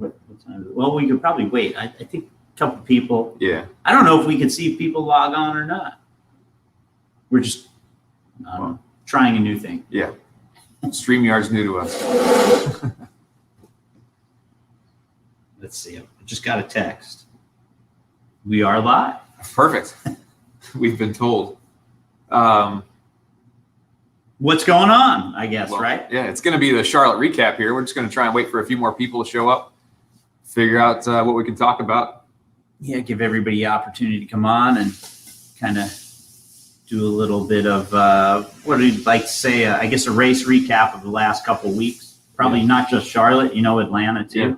what time is it? Well, we could probably wait. I think a couple people. Yeah. I don't know if we can see if people log on or not. We're just trying a new thing. Yeah. StreamYard's new to us. Let's see. I just got a text. We are live. Perfect. We've been told. What's going on, I guess, right? Yeah, it's going to be the Charlotte recap here. We're just going to try and wait for a few more people to show up, figure out what we can talk about. Yeah, give everybody the opportunity to come on and kind of do a little bit of, what do you like to say, I guess a race recap of the last couple of weeks. Probably not just Charlotte, Atlanta too. Yeah.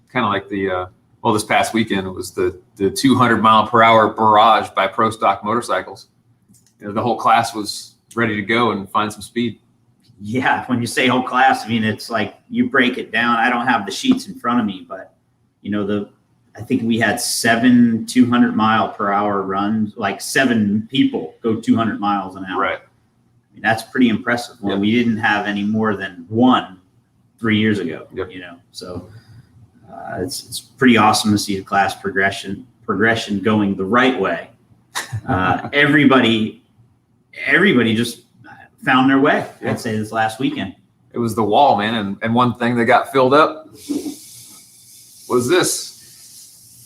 Kind of like the, this past weekend, it was the 200-mile-per-hour barrage by Pro Stock motorcycles. The whole class was ready to go and find some speed. Yeah, when you say whole class, I mean, it's like you break it down. I don't have the sheets in front of me, but, I think we had 7 200-mile-per-hour runs, like 7 people go 200 miles an hour. Right. I mean, that's pretty impressive. Well, we didn't have any more than 1 3 years ago, So it's pretty awesome to see the class progression going the right way. Everybody just found their way, I'd say, this last weekend. It was the wall, man. And one thing that got filled up was this.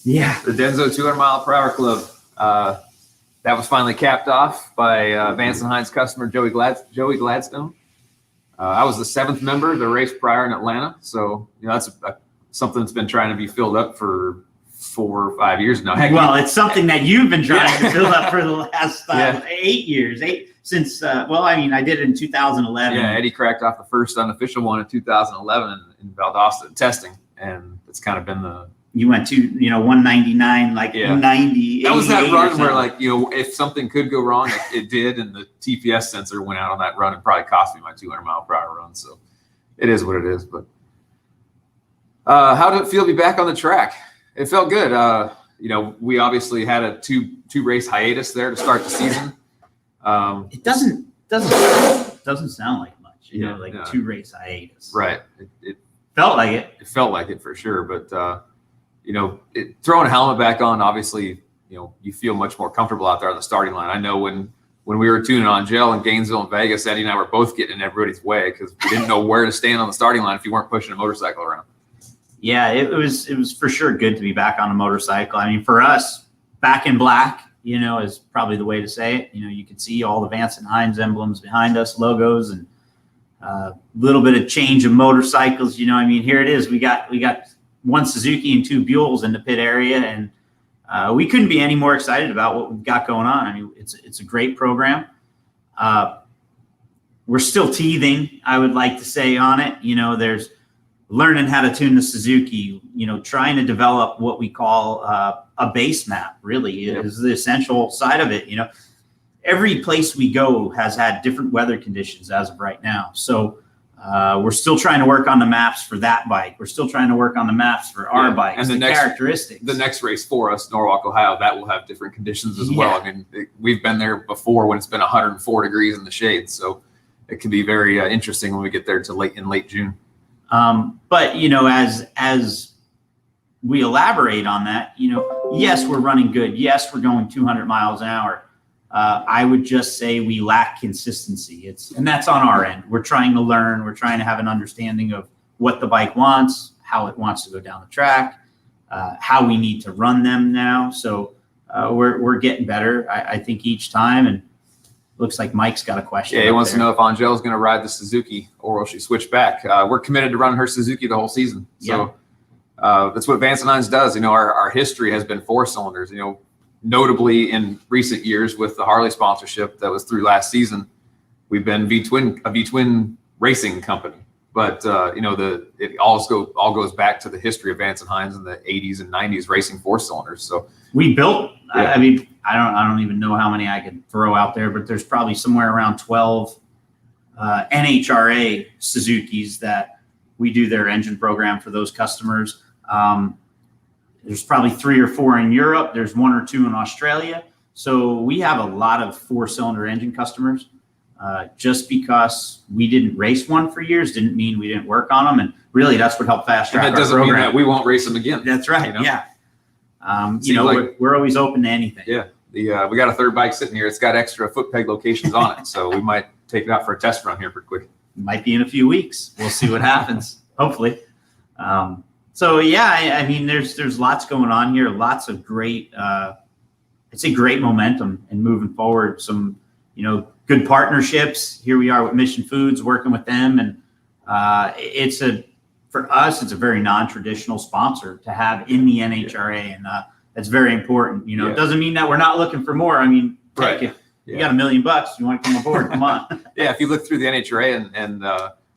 Yeah. The Denso 200-mile-per-hour club. That was finally capped off by Vance and Hines customer Joey Gladstone. I was the 7th member of the race prior in Atlanta. So, that's something that's been trying to be filled up for 4 or 5 years now. Heck, it's something that you've been trying to fill up for the last 8 years. Since I did it in 2011. Yeah, Eddie cracked off the first unofficial one in 2011 in Valdosta testing, and it's kind of been the. You went to 199 90. That was that run where if something could go wrong, it did, and the TPS sensor went out on that run and probably cost me my 200-mile-per-hour run. So it is what it is. But how did it feel to be back on the track? It felt good. We obviously had a two race hiatus there to start the season. It doesn't sound like much, 2 race hiatus. Right. It felt like it. It felt like it for sure. But, throwing a helmet back on, obviously, you feel much more comfortable out there on the starting line. I know when we were tuning on gel in Gainesville and Vegas, Eddie and I were both getting in everybody's way because we didn't know where to stand on the starting line if you weren't pushing a motorcycle around. Yeah, it was for sure good to be back on a motorcycle. I mean, for us, back in black, is probably the way to say it. You can see all the Vance and Hines emblems behind us, logos, and a little bit of change of motorcycles. Here it is. We got 1 Suzuki and 2 Buells in the pit area, and we couldn't be any more excited about what we've got going on. I mean, it's a great program. We're still teething, I would like to say, on it. There's learning how to tune the Suzuki, trying to develop what we call a base map, really is the essential side of it. Every place we go has had different weather conditions as of right now. So we're still trying to work on the maps for that bike. We're still trying to work on the maps for our bikes and the characteristics. The next race for us, Norwalk, Ohio, that will have different conditions as well. I mean, we've been there before when it's been 104 degrees in the shade. So it can be very interesting when we get there to late June. But, as we elaborate on that, yes, we're running good. Yes, we're going 200 miles an hour. I would just say we lack consistency. And that's on our end. We're trying to learn. We're trying to have an understanding of what the bike wants, how it wants to go down the track, how we need to run them now. So we're getting better, I think, each time. And looks like Mike's got a question. Yeah, he wants to know if Angela's going to ride the Suzuki or will she switch back. We're committed to running her Suzuki the whole season. So that's what Vance and Hines does. our history has been 4 cylinders. Notably in recent years with the Harley sponsorship that was through last season, we've been a V-twin racing company. But it all goes back to the history of Vance and Hines in the 80s and 90s racing 4 cylinders. So we built. Yeah. I mean, I don't even know how many I could throw out there, but there's probably somewhere around 12 NHRA Suzukis that we do their engine program for those customers. There's probably 3 or 4 in Europe. There's 1 or 2 in Australia. So we have a lot of 4-cylinder engine customers. Just because we didn't race one for years didn't mean we didn't work on them. And really, that's what helped fast track And that our doesn't mean program. that we won't race them again. That's right. You know? Yeah. Seems like- We're always open to anything. Yeah. We got a third bike sitting here. It's got extra foot peg locations on it. So we might take it out for a test run here pretty quick. Might be in a few weeks. We'll see what happens. Hopefully. So yeah, I mean, there's lots going on here. Lots of great, I'd say great momentum and moving forward. Some, good partnerships. Here we are with Mission Foods, working with them. And for us, it's a very non-traditional sponsor to have in the NHRA. And that's very important. It doesn't mean that we're not looking for more. I mean, Right. if you got $1 million, you want to come aboard, come on. Yeah, if you look through the NHRA and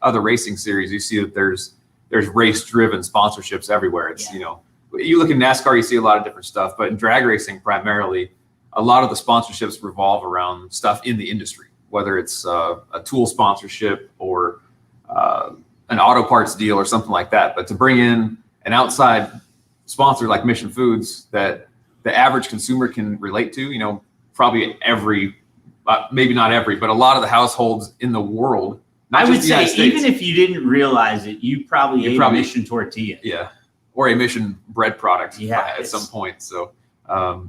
other racing series, you see that there's race-driven sponsorships everywhere. It's you look in NASCAR, you see a lot of different stuff, but in drag racing primarily, a lot of the sponsorships revolve around stuff in the industry, whether it's a tool sponsorship or an auto parts deal or something like that. But to bring in an outside sponsor like Mission Foods that the average consumer can relate to, probably maybe not every, but a lot of the households in the world. I would say even if you didn't realize it, you probably ate a Mission tortilla. Yeah, or a Mission bread product Yeah, at some point. So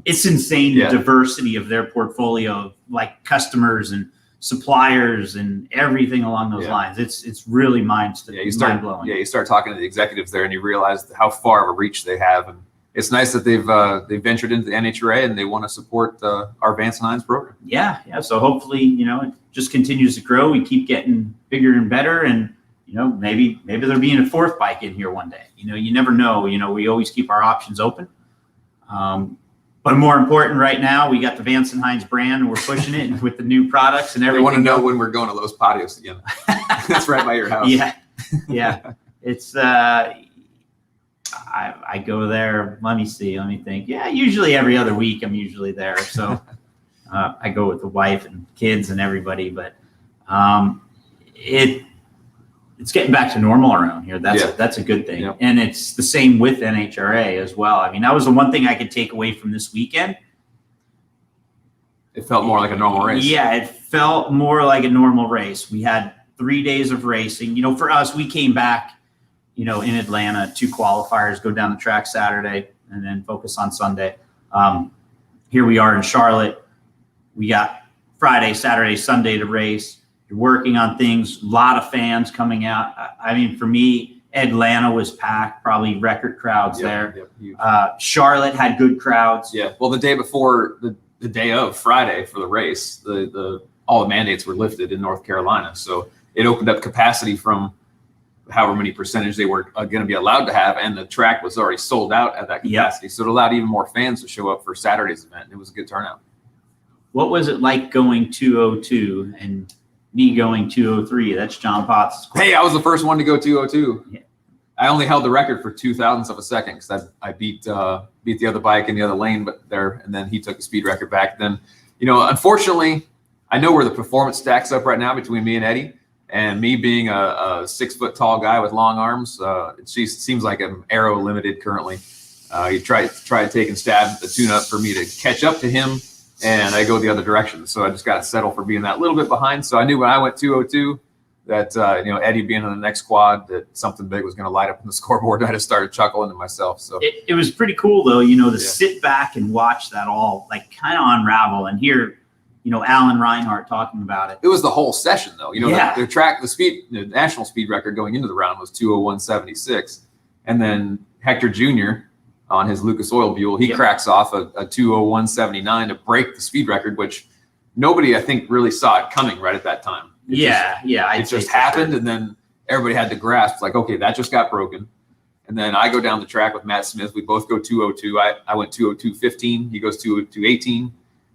it's insane the diversity of their portfolio of like customers and suppliers and everything along those lines. It's really mind-blowing. Yeah, you start talking to the executives there and you realize how far of a reach they have. And it's nice that they've ventured into the NHRA and they want to support our Vance and Hines program. Yeah. So hopefully, it just continues to grow. We keep getting bigger and better, and maybe there'll be a fourth bike in here one day. You never know. We always keep our options open. But more important right now, we got the Vance and Hines brand, and we're pushing it with the new products and everything. I want to know when we're going to Los Patios again. That's right by your house. Yeah. It's I go there. Let me think. Yeah, usually every other week I'm usually there. So I go with the wife and kids and everybody. But it's getting back to normal around here. That's a good thing. Yep. And it's the same with NHRA as well. I mean, that was the one thing I could take away from this weekend. It felt more like a normal race. Yeah, it felt more like a normal race. We had 3 days of racing. For us, we came back, in Atlanta, 2 qualifiers, go down the track Saturday, and then focus on Sunday. Here we are in Charlotte. We got Friday, Saturday, Sunday to race. You're working on things, a lot of fans coming out. I mean, for me, Atlanta was packed, probably record crowds there. Charlotte had good crowds. Yeah. Well, the day before, the day of Friday for the race, all the mandates were lifted in North Carolina. So it opened up capacity from however many percentage they were going to be allowed to have. And the track was already sold out at that capacity. So it allowed even more fans to show up for Saturday's event. It was a good turnout. What was it like going 202 and me going 203? That's John Potts. Hey, I was the first one to go 202. Yeah. I only held the record for 0.02 of a second because I beat the other bike in the other lane, and then he took the speed record back. Then, unfortunately, I know where the performance stacks up right now between me and Eddie. And me being a 6 foot tall guy with long arms, it seems like I'm aero limited currently. He tried taking stabs at the tune-up for me to catch up to him, and I go the other direction. So I just got to settle for being that little bit behind. So I knew when I went 202 that Eddie being in the next quad, that something big was going to light up on the scoreboard. I just started chuckling to myself. So it was pretty cool though, to sit back and watch that all like kind of unravel and hear. Alan Reinhart talking about it. It was the whole session, though. The national speed record going into the round was 2:01.76, and then Hector Jr. on his Lucas Oil Buell, he cracks off a 2:01.79 to break the speed record, which nobody, I think, really saw it coming right at that time. It just happened, and then everybody had to grasp, like, okay, that just got broken. And then I go down the track with Matt Smith. We both go 2:02. I went 2:02.15. He goes 2:02.18.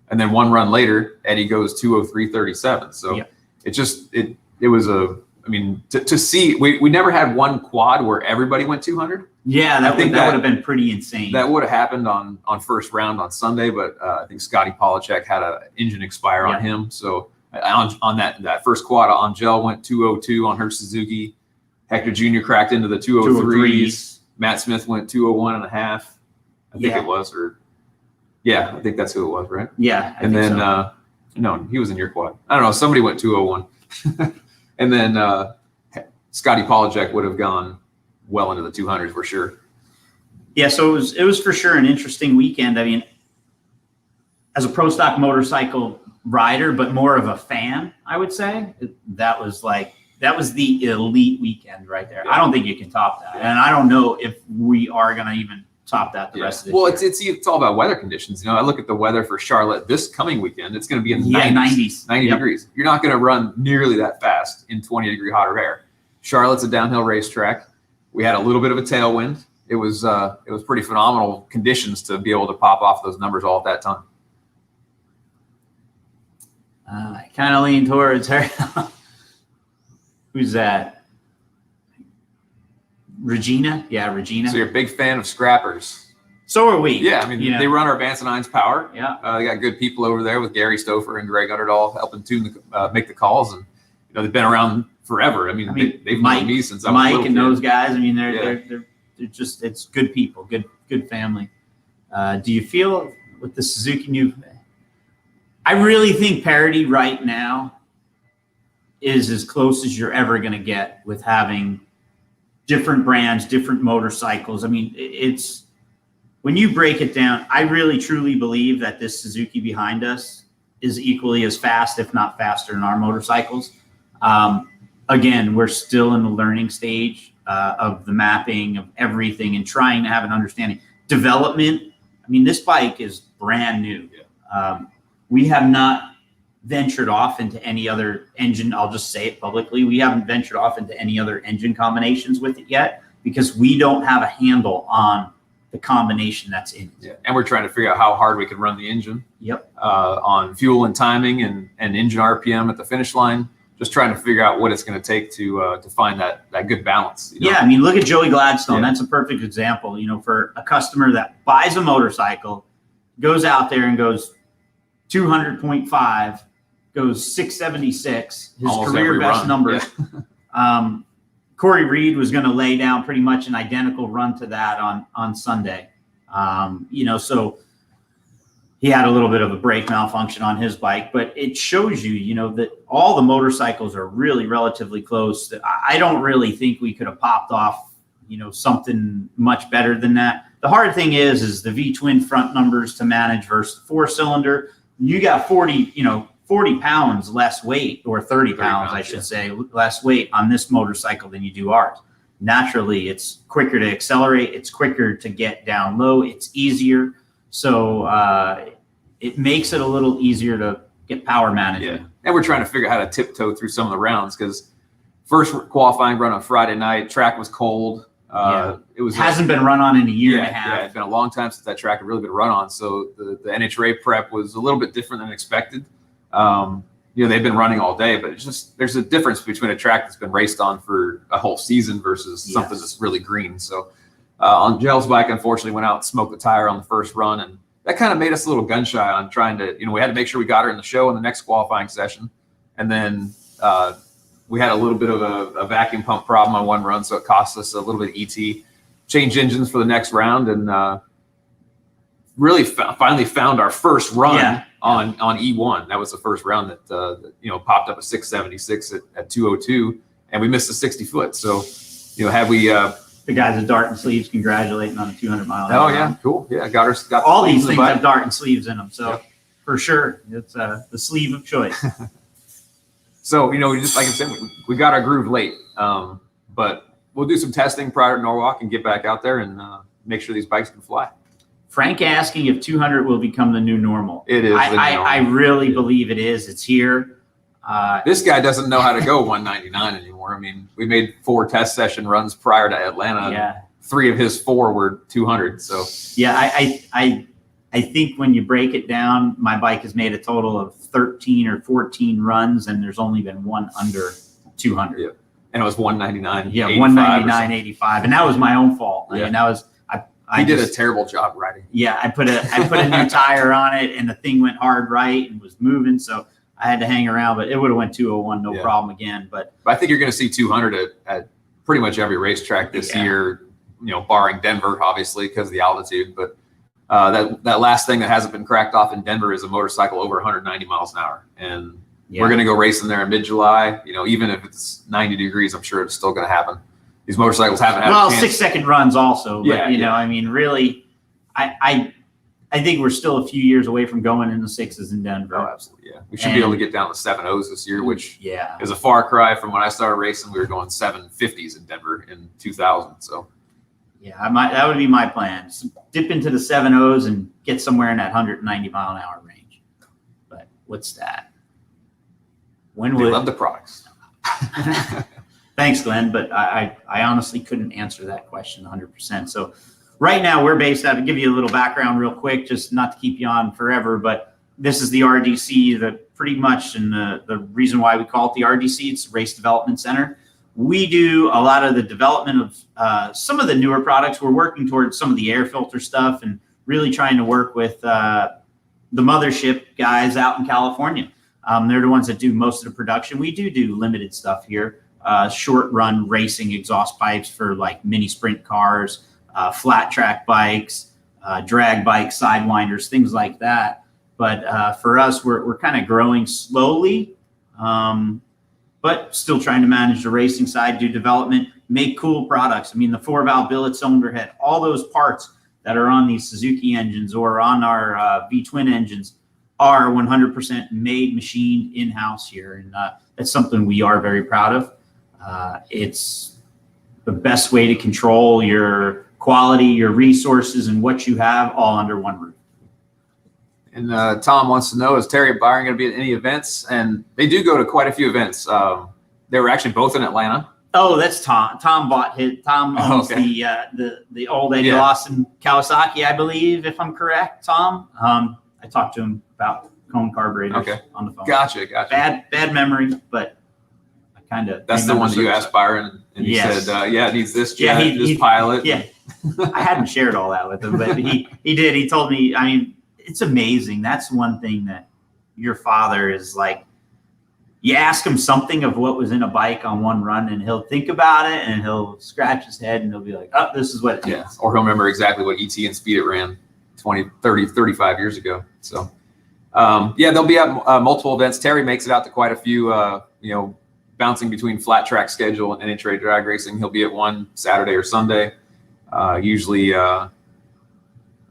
And then one run later, Eddie goes 2:03.37. So it was to see, we never had one quad where everybody went 200. Yeah, that would have been pretty insane. That would have happened on first round on Sunday, but I think Scotty Polachek had an engine expire on him. So on that first quad, Angel went 2:02 on her Suzuki. Hector Jr. cracked into the 2:03s. Matt Smith went 2:01.5. I think it was, I think that's who it was, right? Yeah. And then No, he was in your quad. I don't know. Somebody went 201. And then Scotty Polachek would have gone well into the 200s for sure. Yeah, so it was for sure an interesting weekend. I mean, as a pro stock motorcycle rider, but more of a fan, I would say that was the elite weekend right there. Yeah. I don't think you can top that, and I don't know if we are going to even top that the rest of the year. Well, it's all about weather conditions. I look at the weather for Charlotte this coming weekend. It's going to be in the 90s. 90 degrees. You're not going to run nearly that fast in 20-degree hotter air. Charlotte's a downhill racetrack. We had a little bit of a tailwind. It was pretty phenomenal conditions to be able to pop off those numbers all at that time. I kind of lean towards her. Who's that? Regina? Yeah, Regina. So you're a big fan of scrappers. So are we. Yeah, I mean, they run our Vance and Hines power. Yeah. They got good people over there with Gary Stouffer and Greg Underdahl helping make the calls. And, they've been around forever. I mean they've known me since I was a little Mike and kid. those guys, I mean, they're just, it's good people, good family. Do you feel with the Suzuki new, I really think parity right now is as close as you're ever going to get with having different brands, different motorcycles. I mean, it's, when you break it down, I really truly believe that this Suzuki behind us is equally as fast, if not faster, than our motorcycles. Again, we're still in the learning stage of the mapping of everything and trying to have an understanding. Development, I mean, this bike is brand new. Yeah. We have not ventured off into any other engine. I'll just say it publicly. We haven't ventured off into any other engine combinations with it yet because we don't have a handle on the combination that's in it. Yeah. And we're trying to figure out how hard we can run the engine. Yep. On fuel and timing and engine RPM at the finish line. Just trying to figure out what it's going to take to find that good balance. Yeah, I mean, look at Joey Gladstone. Yeah. That's a perfect example, for a customer that buys a motorcycle, goes out there and goes 200.5, goes 676, his almost career best run. numbers. Yeah. Corey Reed was going to lay down pretty much an identical run to that on Sunday. So he had a little bit of a brake malfunction on his bike, but it shows you, that all the motorcycles are really relatively close. That I don't really think we could have popped off, something much better than that. The hard thing is the V-twin front numbers to manage versus four-cylinder. You got 40 pounds less weight, or 30 pounds, I should say, less weight on this motorcycle than you do ours. Naturally, it's quicker to accelerate. It's quicker to get down low. It's easier. So it makes it a little easier to get power management. Yeah. And we're trying to figure out how to tiptoe through some of the rounds because first qualifying run on Friday night, track was cold. It hasn't been run on in a year and a half. Yeah, it's been a long time since that track had really been run on. So the NHRA prep was a little bit different than expected. They've been running all day, but it's just there's a difference between a track that's been raced on for a whole season versus something that's really green. So on Gel's bike, unfortunately, went out and smoked the tire on the first run, and that kind of made us a little gun shy on trying to, we had to make sure we got her in the show in the next qualifying session. And then we had a little bit of a vacuum pump problem on one run, so it cost us a little bit of ET. Changed engines for the next round, and really finally found our first run on E1. That was the first round that popped up a 676 at 202, and we missed a 60 foot. So, had we the guys at Dart and Sleeves congratulating on a 200-mile. Oh yeah, cool. Yeah, got all these things have Dart and Sleeves in them. So for sure, it's the sleeve of choice. So we just, like I said, we got our groove late, but we'll do some testing prior to Norwalk and get back out there and make sure these bikes can fly. Frank asking if 200 will become the new normal. It is. I really believe it is. It's here. This guy doesn't know how to go 199 anymore. I mean, we made 4 test session runs prior to Atlanta. Yeah. 3 of his 4 were 200. So yeah, I think when you break it down, my bike has made a total of 13 or 14 runs, and there's only been one under 200. Yeah. And it was 199. Yeah, 199.85, and that was my own fault. I mean, that was I did a terrible job riding. Yeah, I put a new tire on it, and the thing went hard right and was moving, so I had to hang around. But it would have went 201 no problem again. But I think you're going to see 200 at pretty much every racetrack this year. Barring Denver, obviously, because of the altitude. But That last thing that hasn't been cracked off in Denver is a motorcycle over 190 miles an hour. And we're going to go racing there in mid-July. You know, even if it's 90 degrees, I'm sure it's still going to happen. These motorcycles haven't had a chance. 6-second runs also. But, you know, I mean, really, I think we're still a few years away from going in the 6s in Denver. Oh, absolutely, yeah. We should be able to get down to 7.0s this year, which is a far cry from when I started racing. We were going 7.50s in Denver in 2000. So, yeah, that would be my plan. So dip into the 7.0s and get somewhere in that 190 mile an hour range. But what's that? We love the products. Thanks, Glenn. But I honestly couldn't answer that question 100%. So right now we're based out, to give you a little background real quick, just not to keep you on forever, but this is the RDC, that pretty much, and the reason why we call it the RDC, it's Race Development Center. We do a lot of the development of some of the newer products. We're working towards some of the air filter stuff and really trying to work with the mothership guys out in California. They're the ones that do most of the production. We do limited stuff here, short run racing exhaust pipes for like mini sprint cars, flat track bikes, drag bikes, sidewinders, things like that. But for us, we're kind of growing slowly, but still trying to manage the racing side, do development, make cool products. I mean, the 4-valve billet cylinder head, all those parts that are on these Suzuki engines or on our V-twin engines are 100% made, machined in-house here. And that's something we are very proud of. It's the best way to control your quality, your resources, and what you have all under one roof. And Tom wants to know, is Terry and Byron going to be at any events? And they do go to quite a few events. They were actually both in Atlanta. Oh, that's Tom. Tom owns the old Eddie Lawson Kawasaki, I believe, if I'm correct, Tom. I talked to him about cone carburetors on the phone. Gotcha. Bad memory, but I kind of. That's the one that you asked Byron, and he said, it needs this jet, this pilot. Yeah, I hadn't shared all that with him, but he did. He told me, I mean, it's amazing. That's one thing that your father is like, you ask him something of what was in a bike on one run, and he'll think about it, and he'll scratch his head, and he'll be like, oh, this is what it is. Or he'll remember exactly what ET and Speed It ran 20, 30, 35 years ago. So, they'll be at multiple events. Terry makes it out to quite a few, bouncing between flat track schedule and NHRA drag racing. He'll be at one Saturday or Sunday. Usually,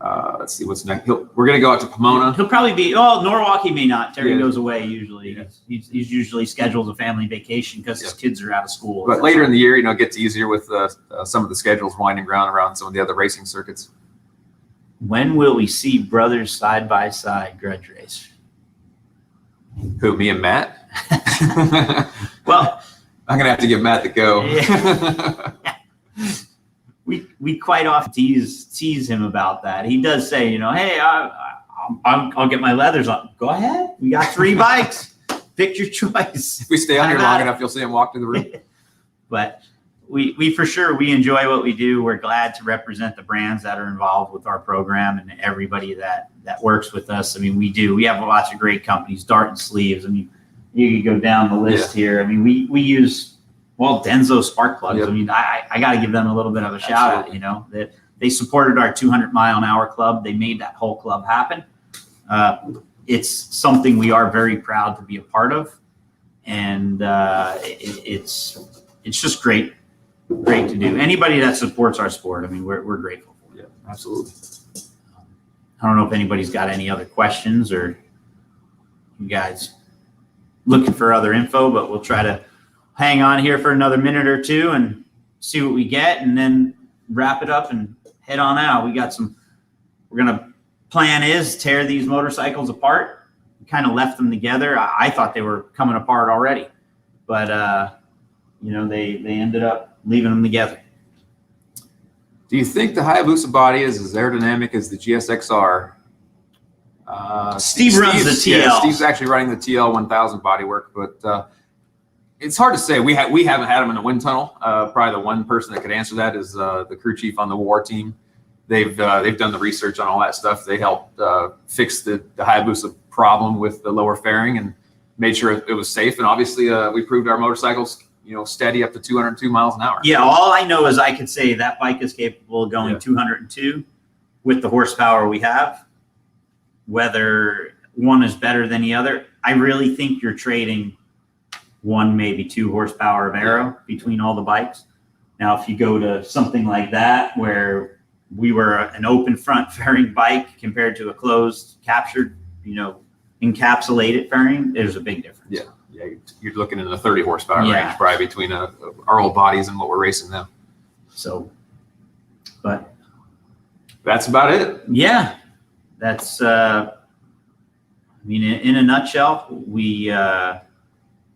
let's see what's next. We're going to go out to Pomona. He'll probably be, Norwalk he may not. Terry goes away usually. Yeah. He's usually schedules a family vacation because his kids are out of school. But later in the year, it gets easier with some of the schedules winding around some of the other racing circuits. When will we see brothers side by side grudge race? Who, me and Matt? Well, I'm gonna have to give Matt the go. Yeah. We quite often tease him about that. He does say, hey, I'll get my leathers on. Go ahead. We got 3 bikes. Pick your choice. If we stay on here long enough, you'll see him walk to the room. But we for sure, we enjoy what we do. We're glad to represent the brands that are involved with our program and everybody that works with us. I mean, we have lots of great companies, Dart and Sleeves. I mean, you could go down the list here. I mean, we use, Denso spark plugs. Yep. I mean, I got to give them a little bit of a shout out, that they supported our 200 mile an hour club. They made that whole club happen. It's something we are very proud to be a part of. And it's just great to do. Anybody that supports our sport, I mean, we're grateful for. Yeah, absolutely. I don't know if anybody's got any other questions or you guys looking for other info, but we'll try to hang on here for another minute or two and see what we get and then wrap it up and head on out. Plan is tear these motorcycles apart. We kind of left them together. I thought they were coming apart already, but they ended up leaving them together. Do you think the Hayabusa body is as aerodynamic as the GSXR? Steve runs the TL. Yeah, Steve's actually running the TL 1000 bodywork, but it's hard to say. We haven't had them in the wind tunnel. Probably the one person that could answer that is the crew chief on the war team. They've done the research on all that stuff. They helped fix the Hayabusa problem with the lower fairing and made sure it was safe. And obviously, we proved our motorcycles steady up to 202 miles an hour. Yeah, all I know is I could say that bike is capable of going 202 with the horsepower we have, whether one is better than the other, I really think you're trading 1, maybe 2 horsepower of aero between all the bikes. Now, if you go to something like that, where we were an open front fairing bike compared to a closed, captured, encapsulated fairing, there's a big difference. Yeah, you're looking in the 30 horsepower Yeah. range, probably between our old bodies and what we're racing now. So, but That's about it. yeah, that's, in a nutshell, we had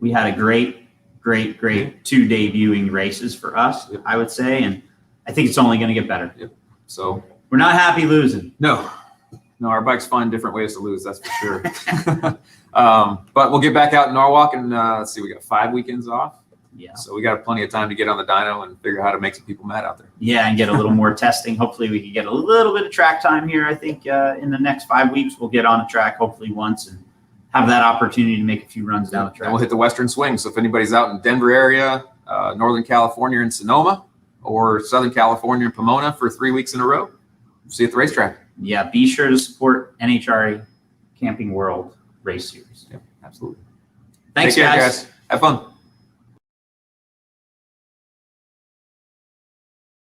a great 2 debuting races for us, I would say. And I think it's only going to get better. Yep. So we're not happy losing. No, our bikes find different ways to lose. That's for sure. But we'll get back out in Norwalk and let's see, we got 5 weekends off. Yeah. So we got plenty of time to get on the dyno and figure out how to make some people mad out there. Yeah, and get a little more testing. Hopefully we can get a little bit of track time here. I think in the next 5 weeks, we'll get on a track hopefully once and have that opportunity to make a few runs down the track. And we'll hit the Western Swing. So if anybody's out in Denver area, Northern California in Sonoma, or Southern California in Pomona for 3 weeks in a row, see you at the racetrack. Yeah, be sure to support NHRA Camping World Race Series. Yep, absolutely. Thanks, Take care, guys. Have fun.